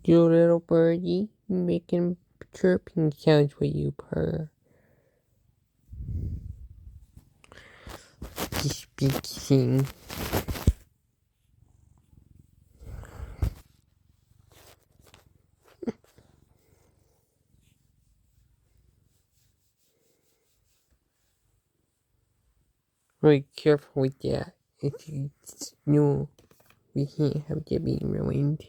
You little birdie, making chirping sounds when you purr. Just sing. Be careful with that. It's new. We can't have that being ruined.